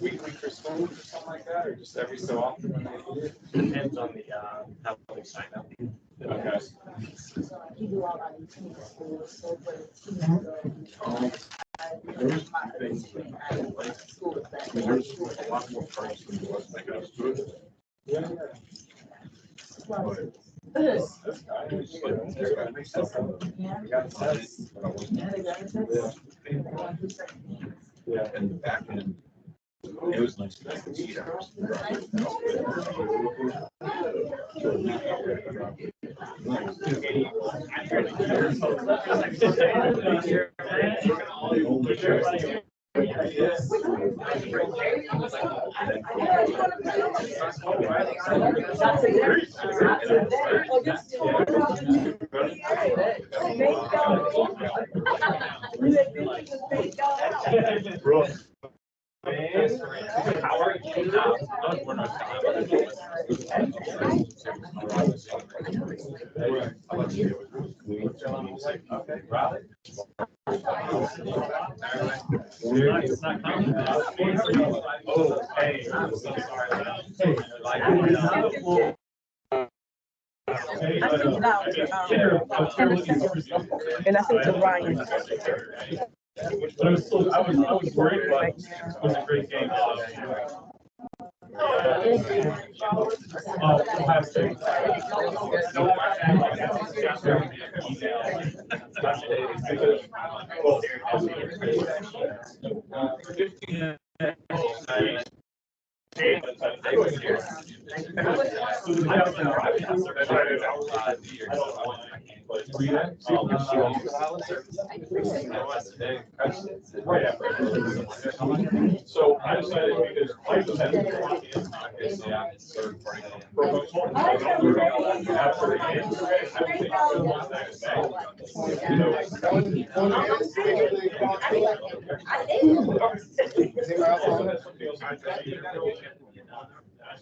weekly for school or something like that, or just every so often when they do it? Depends on the how they sign up. Okay. You do all our team schools, so for the team, There's things like schools that. there's a lot more parts than what they got to it. Yeah. Yes. That's kind of interesting. That makes sense. Got sense. Yeah. And the back end, it was nice to have the 8 hours. Okay, Riley. Oh, hey, I'm so sorry. And I think to Ryan. But I was worried, but it was a great game. Ohio State. So I decided because Mike was having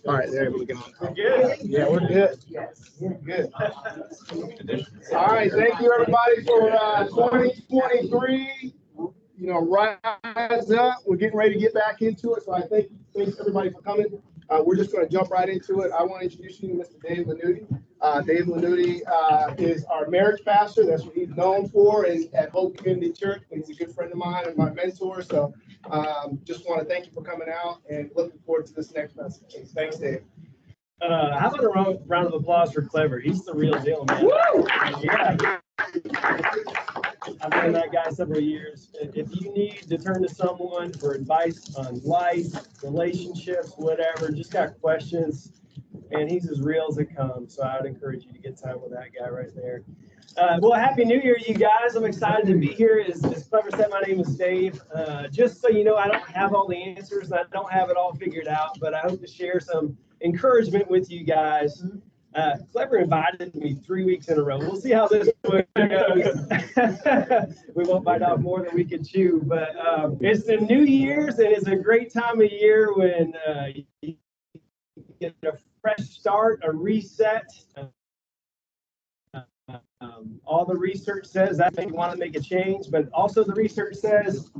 All right, there we go. Good. Yeah, we're good. We're good. All right, thank you everybody for 2023. You know, rise up. We're getting ready to get back into it. So I thanks everybody for coming. We're just going to jump right into it. I want to introduce you to Mr. Dave Lanuti. Dave Lanuti is our marriage pastor. That's what he's known for at Hope Community Church. He's a good friend of mine and my mentor. So just want to thank you for coming out and looking forward to this next message. Thanks, Dave. How about a round of applause for Clever? He's the real deal, man. Woo! Yeah. I've known that guy several years. If you need to turn to someone for advice on life, relationships, whatever, just got questions, and he's as real as it comes. So I'd encourage you to get time with that guy right there. Well, Happy New Year, you guys. I'm excited to be here. As Clever said, my name is Dave. Just so you know, I don't have all the answers, and I don't have it all figured out, but I hope to share some encouragement with you guys. Clever invited me 3 weeks in a row. We'll see how this goes. We won't bite off more than we can chew, but it's the New Year's, and it's a great time of year when you get a fresh start, a reset. All the research says that you want to make a change, but also the research says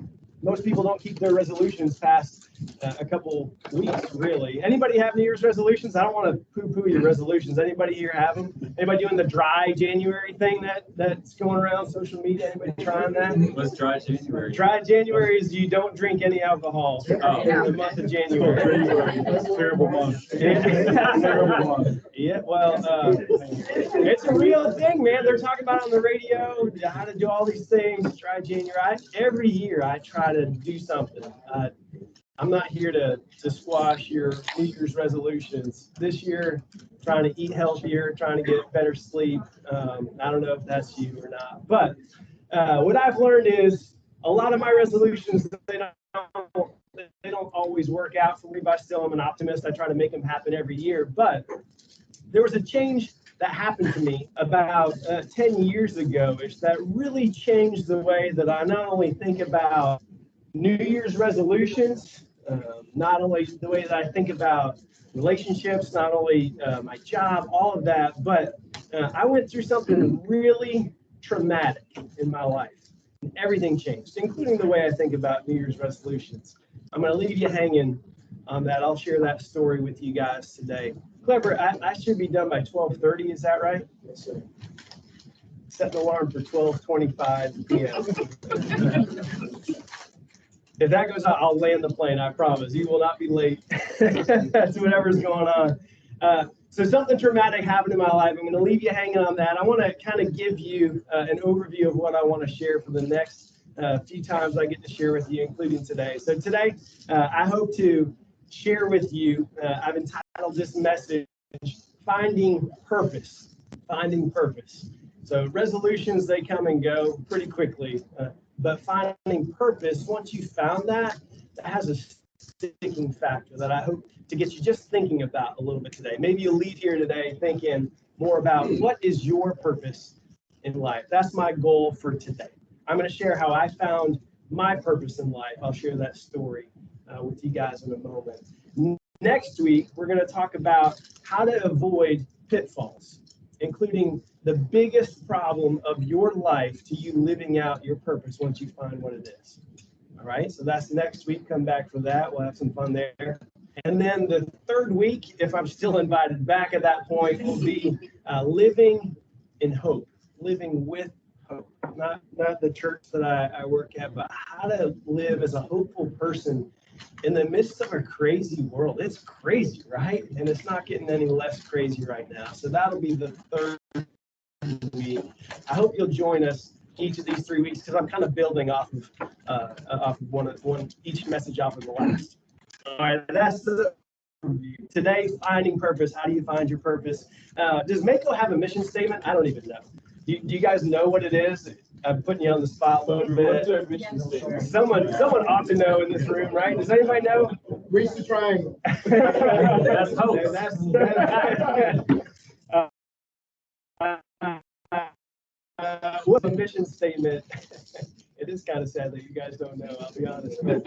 most people don't keep their resolutions past a couple weeks, really. Anybody have New Year's resolutions? I don't want to poo-poo your resolutions. Anybody here have them? Anybody doing the dry January thing that's going around social media? Anybody trying that? What's dry January? Dry January is you don't drink any alcohol in the month of January. That's a terrible month. Yeah, well, it's a real thing, man. They're talking about it on the radio, how to do all these things, dry January. Every year I try to do something. I'm not here to squash your New Year's resolutions. This year, trying to eat healthier, trying to get better sleep. I don't know if that's you or not. But what I've learned is a lot of my resolutions, they don't always work out for me, but still I'm an optimist. I try to make them happen every year. But there was a change that happened to me about 10 years ago, that really changed the way that I not only think about New Year's resolutions, not only the way that I think about relationships, not only my job, all of that, but I went through something really traumatic in my life. and everything changed, including the way I think about New Year's resolutions. I'm going to leave you hanging on that. I'll share that story with you guys today. Clever, I should be done by 12:30, is that right? Yes, sir. Set an alarm for 12:25 p.m. If that goes out, I'll land the plane, I promise. You will not be late. That's whatever's going on. So something dramatic happened in my life. I'm going to leave you hanging on that. I want to kind of give you an overview of what I want to share for the next few times I get to share with you, including today. So today, I hope to share with you, I've entitled this message, Finding Purpose. Finding Purpose. So resolutions, they come and go pretty quickly, but finding purpose, once you found that, that has a sticking factor that I hope to get you just thinking about a little bit today. Maybe you'll leave here today thinking more about what is your purpose in life. That's my goal for today. I'm going to share how I found my purpose in life. I'll share that story with you guys in a moment. Next week, we're going to talk about how to avoid pitfalls, including the biggest problem of your life to you living out your purpose once you find what it is. All right, so that's next week. Come back for that. We'll have some fun there. And then the third week, if I'm still invited back at that point, will be living in hope, living with hope. Not the church that I work at, but how to live as a hopeful person in the midst of a crazy world. It's crazy, right? And it's not getting any less crazy right now. So that'll be the third week. I hope you'll join us each of these 3 weeks because I'm kind of building off of one each message off of the last. All right, that's the today. Finding purpose. How do you find your purpose? Does Mako have a mission statement? I don't even know. Do you guys know what it is? I'm putting you on the spot a little bit. Someone ought to know in this room, right? Does anybody know? Reach the triangle. That's hope. What's a mission statement? It is kind of sad that you guys don't know, I'll be honest. But,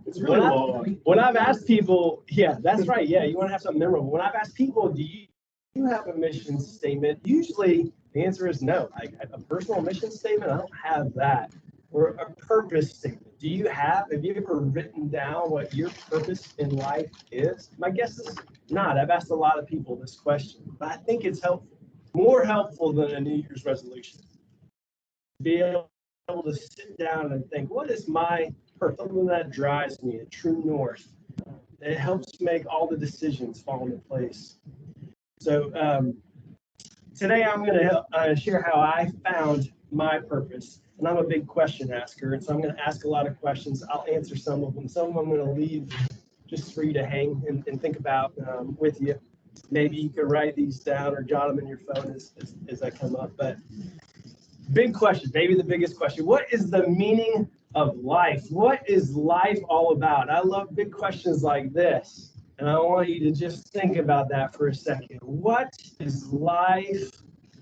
It's really long. when I've asked people, yeah, that's right. Yeah, you want to have something memorable. When I've asked people, do you have a mission statement? Usually the answer is no. Like a personal mission statement, I don't have that. Or a purpose statement. Do you have you ever written down what your purpose in life is? My guess is not. I've asked a lot of people this question, but I think it's helpful. More helpful than a New Year's resolution. Be able to sit down and think, what is my purpose? Something that drives me, a true north. It helps make all the decisions fall into place. So today I'm going to share how I found my purpose. And I'm a big question asker, and so I'm going to ask a lot of questions. I'll answer some of them. Some of them I'm going to leave just for you to hang and think about with you. Maybe you can write these down or jot them in your phone as I come up. But big question, maybe the biggest question. What is the meaning of life? What is life all about? I love big questions like this. And I want you to just think about that for a second. What is life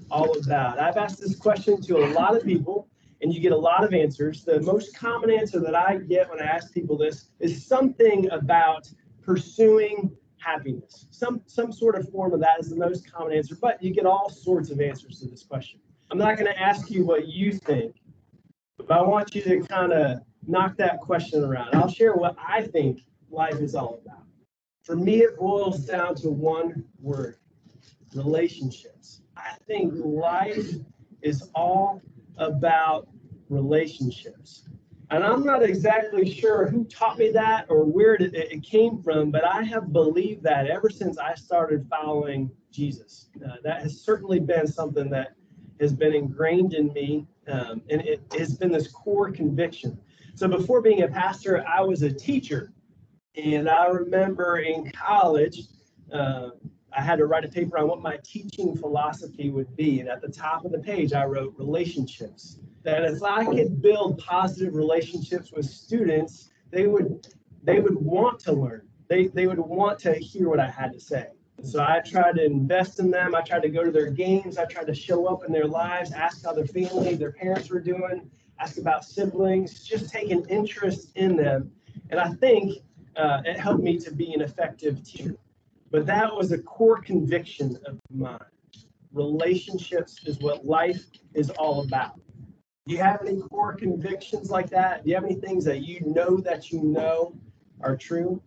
all about? I've asked this question to a lot of people, and you get a lot of answers. The most common answer that I get when I ask people this is something about pursuing happiness. Some sort of form of that is the most common answer, but you get all sorts of answers to this question. I'm not going to ask you what you think, but I want you to kind of knock that question around. I'll share what I think life is all about. For me, it boils down to one word: relationships. I think life is all about relationships. And I'm not exactly sure who taught me that or where it came from, but I have believed that ever since I started following Jesus. That has certainly been something that has been ingrained in me, and it has been this core conviction. So before being a pastor, I was a teacher. And I remember in college, I had to write a paper on what my teaching philosophy would be. And at the top of the page, I wrote relationships. That if I could build positive relationships with students, they would want to learn. They would want to hear what I had to say. So I tried to invest in them. I tried to go to their games. I tried to show up in their lives, ask how their family, their parents were doing, ask about siblings, just take an interest in them. And I think it helped me to be an effective teacher. But that was a core conviction of mine. Relationships is what life is all about. Do you have any core convictions like that? Do you have any things that you know are true?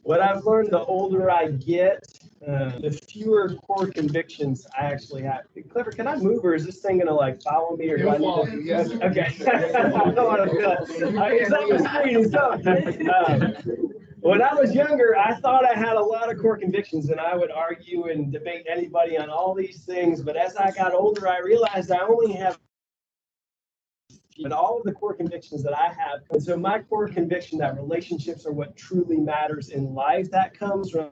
What I've learned the older I get, the fewer core convictions I actually have. Clifford, can I move, or is this thing gonna like follow me, or do I need to? Yes. Okay. I don't want to feel it. It's on the screen. So, when I was younger, I thought I had a lot of core convictions, and I would argue and debate anybody on all these things. But as I got older, I realized I only have but all of the core convictions that I have. And so my core conviction that relationships are what truly matters in life, that comes from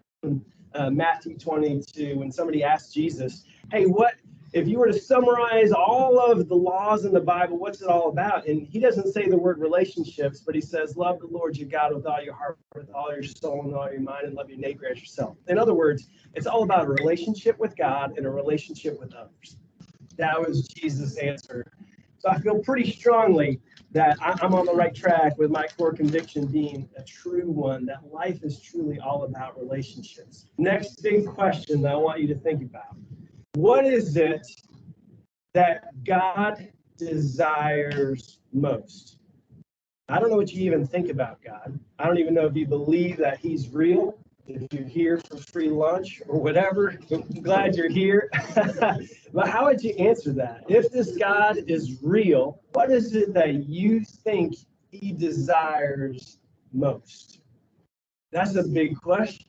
Matthew 22, when somebody asked Jesus, hey, what, if you were to summarize all of the laws in the Bible, what's it all about? And he doesn't say the word relationships, but he says, love the Lord your God with all your heart, with all your soul, and all your mind, and love your neighbor as yourself. In other words, it's all about a relationship with God and a relationship with others. That was Jesus' answer. So I feel pretty strongly that I'm on the right track with my core conviction being a true one, that life is truly all about relationships. Next big question that I want you to think about. What is it that God desires most? I don't know what you even think about God. I don't even know if you believe that he's real. If you're here for free lunch or whatever, I'm glad you're here. But how would you answer that? If this God is real, what is it that you think he desires most? That's a big question,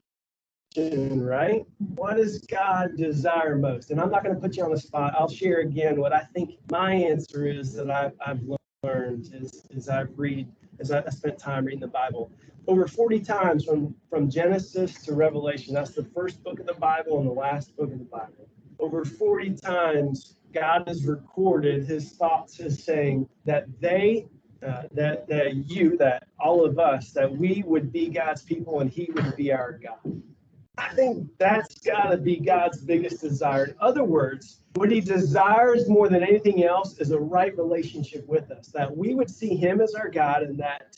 right? What does God desire most? And I'm not going to put you on the spot. I'll share again what I think my answer is that I've learned as I spent time reading the Bible. Over 40 times from Genesis to Revelation. That's the first book of the Bible and the last book of the Bible. Over 40 times, God has recorded his thoughts as saying that that all of us, that we would be God's people and he would be our God. I think that's got to be God's biggest desire. In other words, what he desires more than anything else is a right relationship with us, that we would see him as our God and that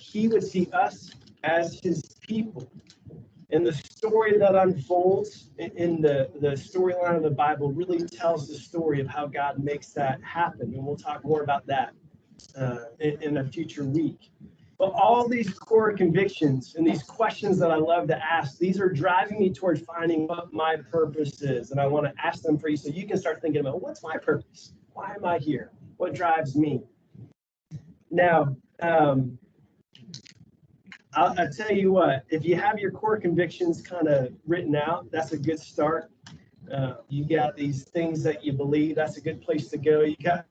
he would see us as his people. And the story that unfolds in the storyline of the Bible really tells the story of how God makes that happen. And we'll talk more about that in a future week. But all these core convictions and these questions that I love to ask, these are driving me toward finding what my purpose is. And I want to ask them for you so you can start thinking about, what's my purpose? Why am I here? What drives me? Now, I'll tell you what, if you have your core convictions kind of written out, that's a good start. You got these things that you believe, that's a good place to go. You got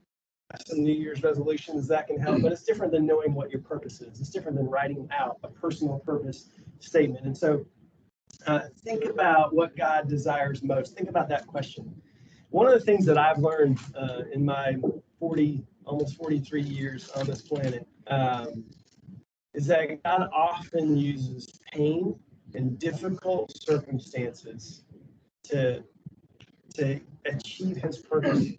some New Year's resolutions that can help, but it's different than knowing what your purpose is. It's different than writing out a personal purpose statement. And so think about what God desires most. Think about that question. One of the things that I've learned in my almost 43 years on this planet is that God often uses pain and difficult circumstances to achieve his purpose,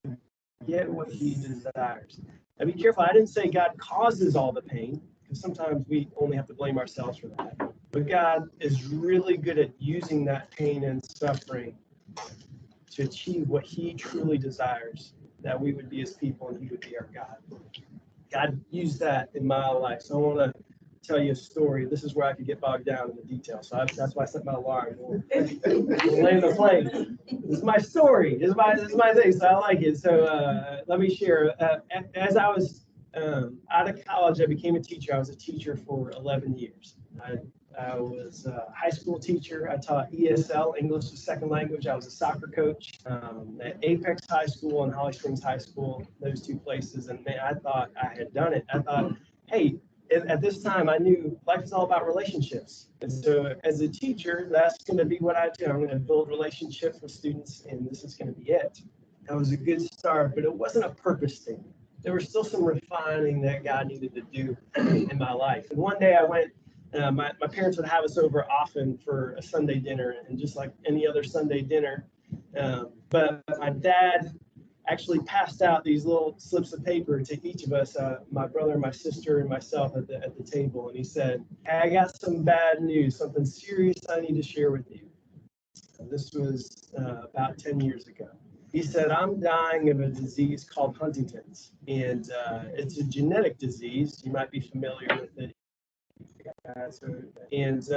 to get what he desires. Now be careful, I didn't say God causes all the pain, because sometimes we only have to blame ourselves for that. But God is really good at using that pain and suffering to achieve what he truly desires, that we would be his people and he would be our God. God used that in my life. So I want to tell you a story. This is where I could get bogged down in the details. So that's why I set my alarm. We'll land the plane. This is my story. This is my thing. So I like it. So let me share. As I was out of college, I became a teacher. I was a teacher for 11 years. I was a high school teacher. I taught ESL, English as a Second Language. I was a soccer coach at Apex High School and Holly Springs High School, those two places. And man, I thought I had done it. I thought, hey, at this time, I knew life is all about relationships. And so as a teacher, that's going to be what I do. I'm going to build relationships with students, and this is going to be it. That was a good start, but it wasn't a purpose thing. There was still some refining that God needed to do in my life. And one day I went, my parents would have us over often for a Sunday dinner, and just like any other Sunday dinner. But my dad actually passed out these little slips of paper to each of us, my brother, my sister, and myself at the table. And he said, hey, I got some bad news, something serious I need to share with you. This was about 10 years ago. He said, I'm dying of a disease called Huntington's, and it's a genetic disease. You might be familiar with it. And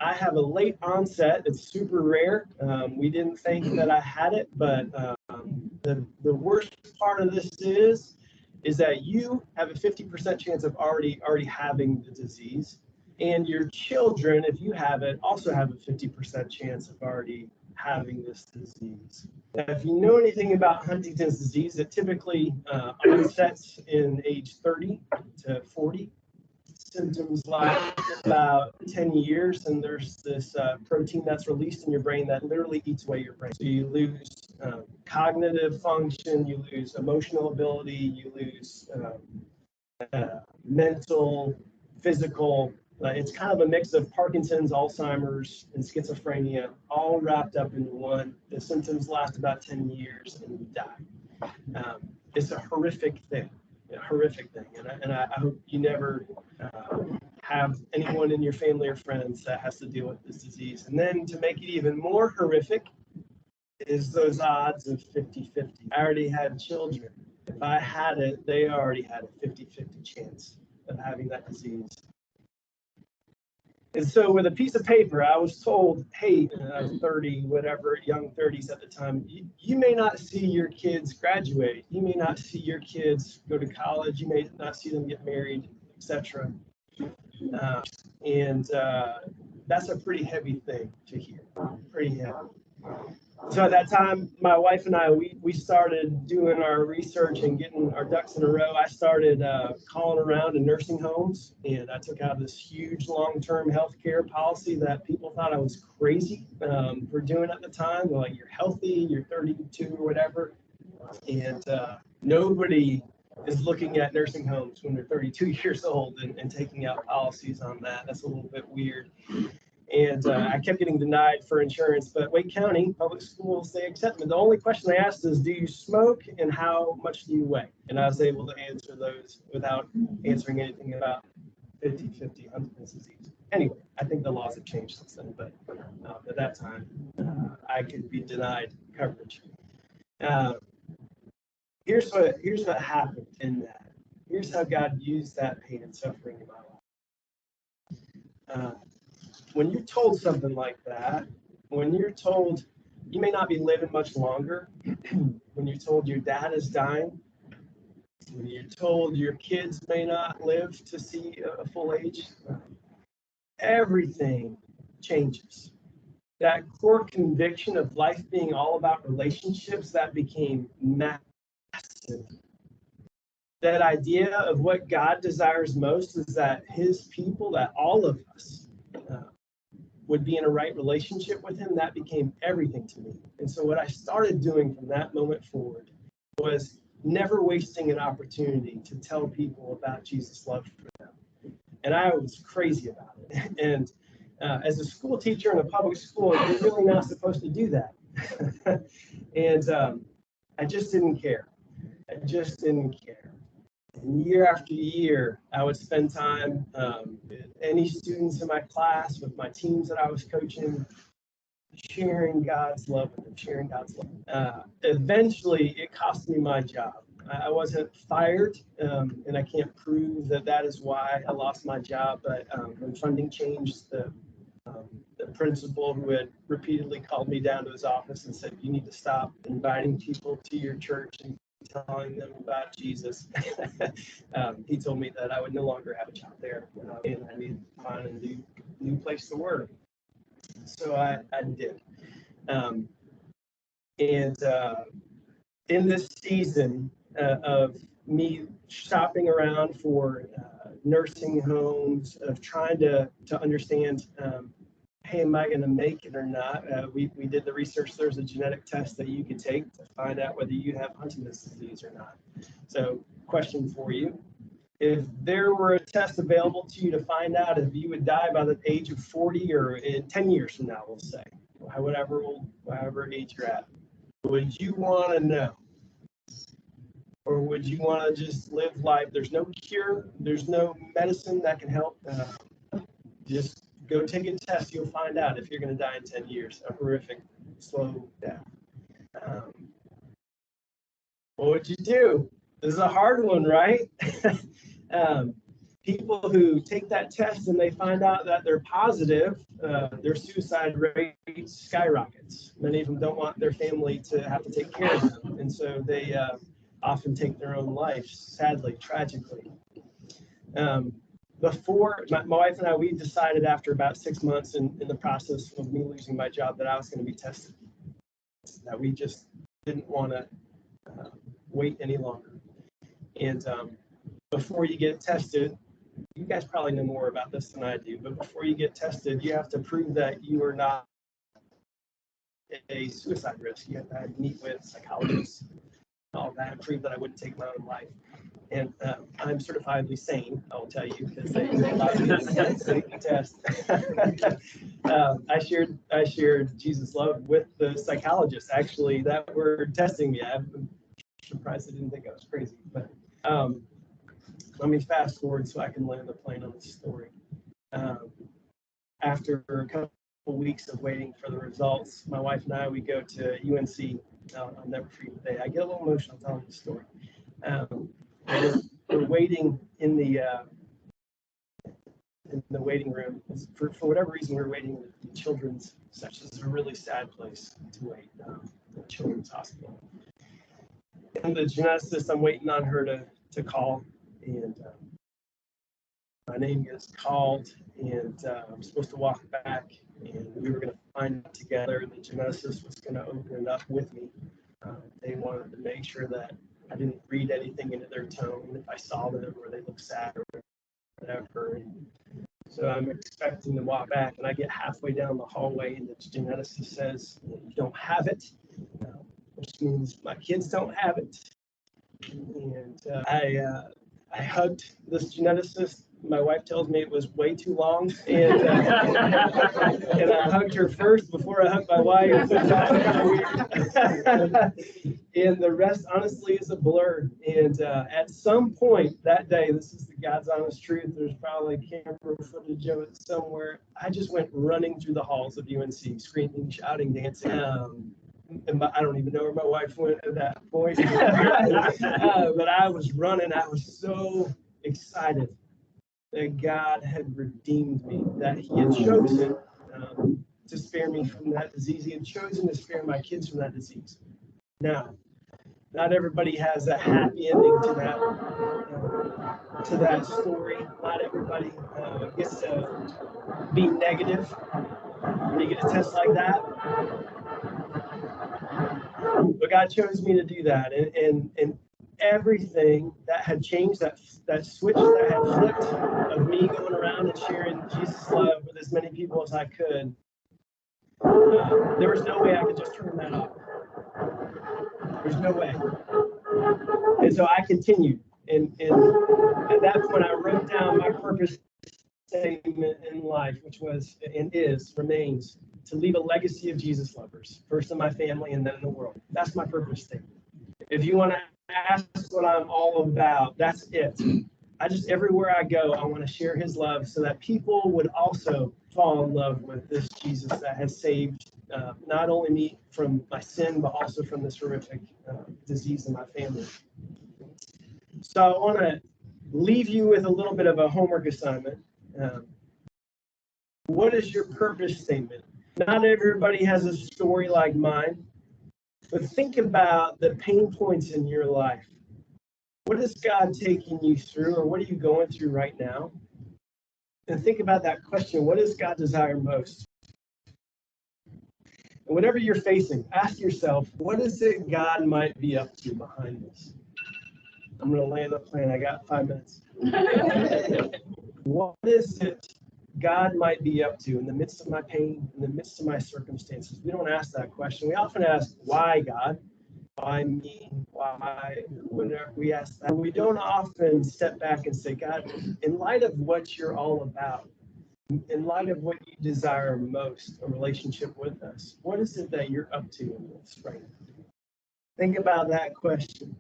I have a late onset. It's super rare. We didn't think that I had it, but the worst part of this is that you have a 50% chance of already having the disease, and your children, if you have it, also have a 50% chance of already having this disease. Now, if you know anything about Huntington's disease, it typically onsets in age 30 to 40. Symptoms last about 10 years, and there's this protein that's released in your brain that literally eats away your brain. So you lose cognitive function, you lose emotional ability, you lose mental, physical. It's kind of a mix of Parkinson's, Alzheimer's, and schizophrenia, all wrapped up into one. The symptoms last about 10 years, and you die. It's a horrific thing. And I hope you never have anyone in your family or friends that has to deal with this disease. And then to make it even more horrific is those odds of 50-50. I already had children. If I had it, they already had a 50-50 chance of having that disease. And so with a piece of paper, I was told, hey, 30, whatever, young 30s at the time, you may not see your kids graduate. You may not see your kids go to college. You may not see them get married, etc. And that's a pretty heavy thing to hear, pretty heavy. So at that time, my wife and I, we started doing our research and getting our ducks in a row. I started calling around to nursing homes, and I took out this huge long-term health care policy that people thought I was crazy for doing at the time. They're like, you're healthy, you're 32 or whatever. And nobody is looking at nursing homes when they're 32 years old and taking out policies on that. That's a little bit weird. And I kept getting denied for insurance, but Wake County Public Schools, they accept me. The only question they asked is, do you smoke and how much do you weigh? And I was able to answer those without answering anything about 50-50 Huntington's disease. Anyway, I think the laws have changed since then, but at that time, I could be denied coverage. Here's what happened in that. Here's how God used that pain and suffering in my life. When you're told something like that, when you're told you may not be living much longer, when you're told your dad is dying, when you're told your kids may not live to see a full age, everything changes. That core conviction of life being all about relationships, that became massive. That idea of what God desires most is that his people, that all of us, would be in a right relationship with him, that became everything to me. And so what I started doing from that moment forward was never wasting an opportunity to tell people about Jesus' love for them. And I was crazy about it. And as a school teacher in a public school, you're really not supposed to do that. And I just didn't care. And year after year, I would spend time with any students in my class, with my teams that I was coaching, sharing God's love with them, eventually, it cost me my job. I wasn't fired, and I can't prove that is why I lost my job. But when funding changed, the principal, who had repeatedly called me down to his office and said, you need to stop inviting people to your church and telling them about Jesus. He told me that I would no longer have a job there, and I needed to find a new place to work. So I did. And in this season of me shopping around for nursing homes, of trying to understand, hey, am I going to make it or not? We did the research. There's a genetic test that you can take to find out whether you have Huntington's disease or not. So, question for you. If there were a test available to you to find out if you would die by the age of 40 or in 10 years from now, we'll say, whatever age you're at, would you want to know? Or would you want to just live life? There's no cure. There's no medicine that can help. Just go take a test. You'll find out if you're going to die in 10 years. A horrific, slow death. What would you do? This is a hard one, right? People who take that test and they find out that they're positive, their suicide rate skyrockets. Many of them don't want their family to have to take care of them, and so they often take their own life, sadly, tragically. Before my wife and I, we decided after about 6 months in the process of me losing my job that I was going to be tested, that we just didn't want to wait any longer. And before you get tested, you guys probably know more about this than I do, but before you get tested, you have to prove that you are not a suicide risk. You have to meet with psychologists, all that, and prove that I wouldn't take my own life. And I'm certifiably sane, I'll tell you, because they allowed me to take the test. I shared Jesus' love with the psychologists, actually, that were testing me. I'm surprised they didn't think I was crazy. But let me fast forward so I can land the plane on this story. After a couple weeks of waiting for the results, my wife and I, we go to UNC. I'll never forget the day. I get a little emotional telling the story. We're waiting in the waiting room. For whatever reason, we're waiting in the children's section. It's a really sad place to wait, the children's hospital. And the geneticist, I'm waiting on her to call, and my name gets called, and I'm supposed to walk back, and we were going to find out together. The geneticist was going to open it up with me. They wanted to make sure that I didn't read anything into their tone if I saw them or they looked sad or whatever. And so I'm expecting to walk back, and I get halfway down the hallway, and the geneticist says, "You don't have it," which means my kids don't have it. And I hugged this geneticist. My wife tells me it was way too long, and I hugged her first before I hugged my wife. And the rest, honestly, is a blur. And at some point that day, this is the God's honest truth, there's probably camera footage of it somewhere, I just went running through the halls of UNC, screaming, shouting, dancing. And I don't even know where my wife went at that point. But I was running. I was so excited that God had redeemed me, that He had chosen to spare me from that disease. He had chosen to spare my kids from that disease. Now, not everybody has a happy ending to that story. Not everybody gets to be negative when you get a test like that. But God chose me to do that, and everything that had changed, that switch that had flipped of me going around and sharing Jesus' love with as many people as I could, there was no way I could just turn that off. There's no way. And so I continued, and at that point I wrote down my purpose statement in life, which was and remains to leave a legacy of Jesus lovers, first in my family and then in the world. That's my purpose statement. If you want to ask what I'm all about, that's it. Everywhere I go, I want to share His love so that people would also fall in love with this Jesus that has saved not only me from my sin, but also from this horrific disease in my family. So I want to leave you with a little bit of a homework assignment. What is your purpose statement? Not everybody has a story like mine, but think about the pain points in your life. What is God taking you through, or what are you going through right now? And think about that question, what does God desire most? And whatever you're facing, ask yourself, what is it God might be up to behind this? I'm going to land the plane. I got 5 minutes. What is it God might be up to in the midst of my pain, in the midst of my circumstances? We don't ask that question. We often ask, why, God? Why me? Why? Whenever we ask that, we don't often step back and say, God, in light of what you're all about, in light of what you desire most, a relationship with us, what is it that you're up to in this right now? Think about that question.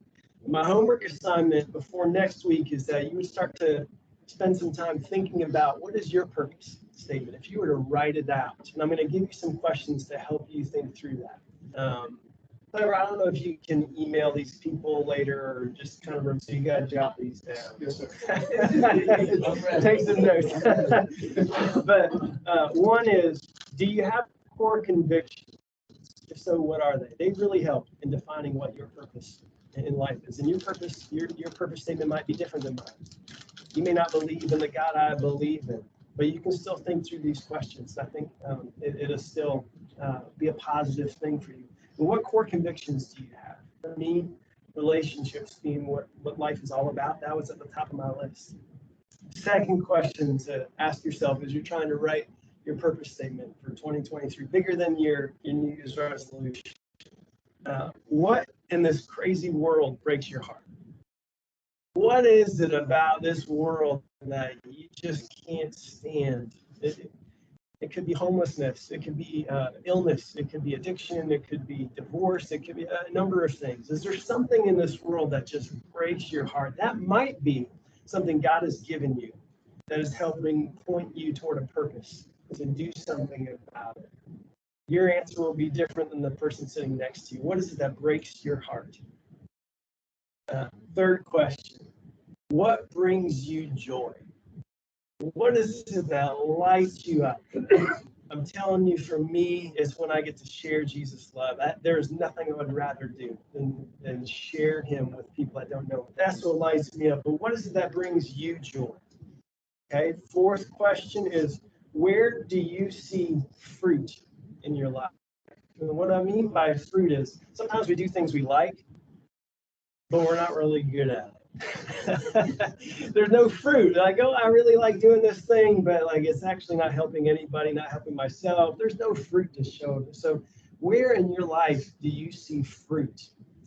My homework assignment before next week is that you would start to spend some time thinking about what is your purpose statement, if you were to write it out. And I'm going to give you some questions to help you think through that. Clever, I don't know if you can email these people later or just kind of, so you gotta jot these down. Yes, sir. Take some notes. But one is, do you have core convictions? If so, what are they? They really help in defining what your purpose in life is. And your purpose statement might be different than mine. You may not believe in the God I believe in, but you can still think through these questions. I think it'll still be a positive thing for you. But what core convictions do you have? For me, relationships being what life is all about, that was at the top of my list. Second question to ask yourself as you're trying to write your purpose statement for 2023, bigger than your New Year's resolution. What in this crazy world breaks your heart? What is it about this world that you just can't stand? It could be homelessness, it could be illness, it could be addiction, it could be divorce, it could be a number of things. Is there something in this world that just breaks your heart? That might be something God has given you that is helping point you toward a purpose to do something about it. Your answer will be different than the person sitting next to you. What is it that breaks your heart? Third question, what brings you joy? What is it that lights you up? I'm telling you, for me, it's when I get to share Jesus' love. There is nothing I would rather do than share him with people I don't know. That's what lights me up. But what is it that brings you joy? Okay, fourth question is, where do you see fruit in your life? And what I mean by fruit is sometimes we do things we like, but we're not really good at it. There's no fruit. Like, oh, I really like doing this thing, but like it's actually not helping anybody, not helping myself. There's no fruit to show. So where in your life do you see fruit?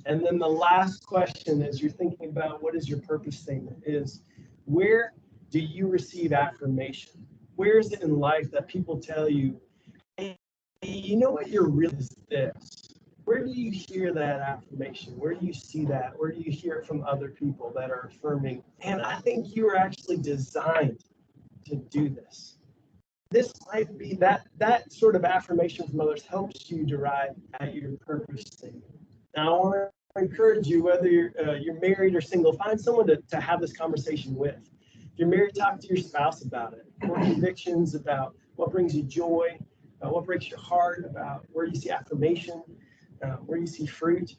And then the last question as you're thinking about what is your purpose statement is, where do you receive affirmation? Where is it in life that people tell you, hey, you know what you're really is this? Where do you hear that affirmation? Where do you see that? Where do you hear it from other people that are affirming? And I think you are actually designed to do this. This might be that sort of affirmation from others helps you derive at your purpose statement. Now, I want to encourage you, whether you're married or single, find someone to have this conversation with. If you're married, talk to your spouse about it. Core convictions about what brings you joy, what breaks your heart, about where you see affirmation. Where you see fruit.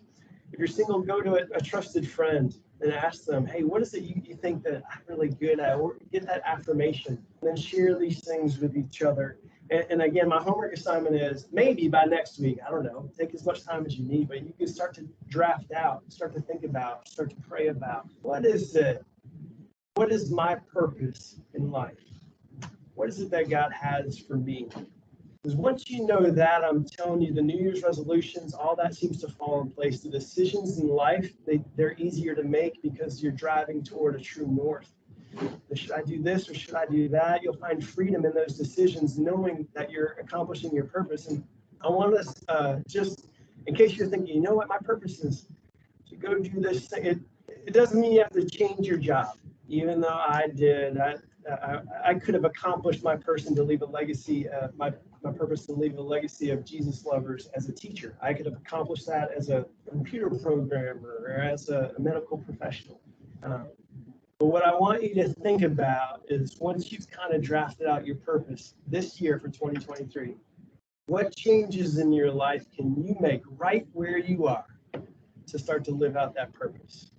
If you're single, go to a trusted friend and ask them, hey, what is it you think that I'm really good at? Or get that affirmation. And then share these things with each other. And again, my homework assignment is maybe by next week, I don't know, take as much time as you need, but you can start to draft out, start to think about, start to pray about, what is it? What is my purpose in life? What is it that God has for me? Because once you know that, I'm telling you, the New Year's resolutions, all that seems to fall in place. The decisions in life, they're easier to make because you're driving toward a true north. Should I do this or should I do that? You'll find freedom in those decisions, knowing that you're accomplishing your purpose. And I want us, just in case you're thinking, you know what my purpose is, to go do this thing. It doesn't mean you have to change your job, even though I did. I could have accomplished my purpose to leave a legacy, my purpose to leave a legacy of Jesus lovers as a teacher. I could have accomplished that as a computer programmer or as a medical professional. But what I want you to think about is once you've kind of drafted out your purpose this year for 2023, what changes in your life can you make right where you are to start to live out that purpose?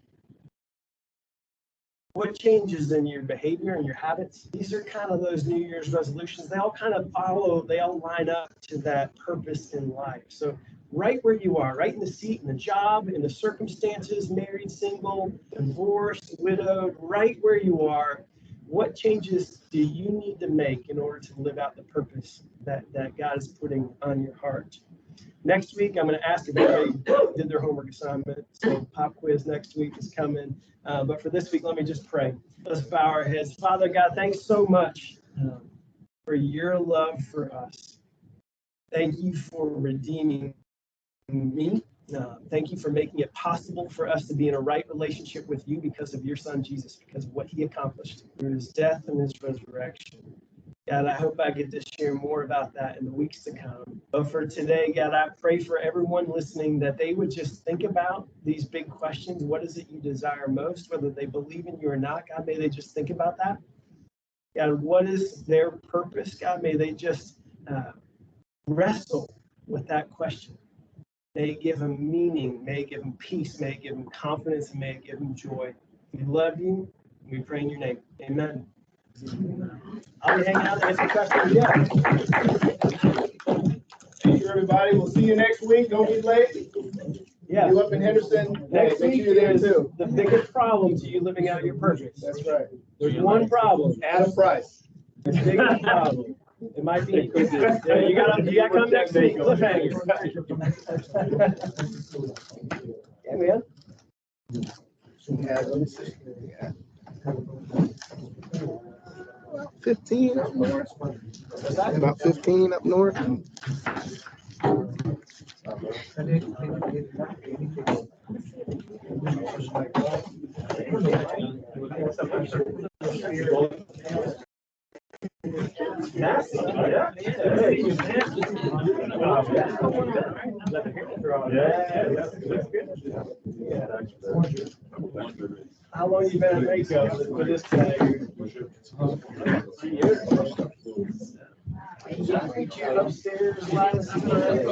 What changes in your behavior and your habits? These are kind of those New Year's resolutions. They all kind of follow, they all line up to that purpose in life. So right where you are, right in the seat, in the job, in the circumstances, married, single, divorced, widowed, right where you are, what changes do you need to make in order to live out the purpose that God is putting on your heart? Next week, I'm going to ask if everybody did their homework assignment. So pop quiz next week is coming. But for this week, let me just pray. Let's bow our heads. Father God, thanks so much for your love for us. Thank you for redeeming me. Thank you for making it possible for us to be in a right relationship with you because of your son, Jesus, because of what he accomplished through his death and his resurrection. God, I hope I get to share more about that in the weeks to come. But for today, God, I pray for everyone listening that they would just think about these big questions. What is it you desire most, whether they believe in you or not? God, may they just think about that. God, what is their purpose? God, may they just wrestle with that question. May it give them meaning, may it give them peace, may it give them confidence, and may it give them joy. We love you. We pray in your name. Amen. I'll be hanging out and answer questions. Yeah. Thank you, everybody. We'll see you next week. Don't be late. Yeah. You up in Henderson? Next Make week sure you're there is too. the biggest problem to you living out your purpose. That's right. There's one problem. Adam Price. The biggest problem. It might be. Yeah, you gotta come next week. Cliffhanger. Yeah, man. 15 up north. About 15 up north. How long you been in Waco for this guy? Did I reach you upstairs last night?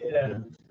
Yeah.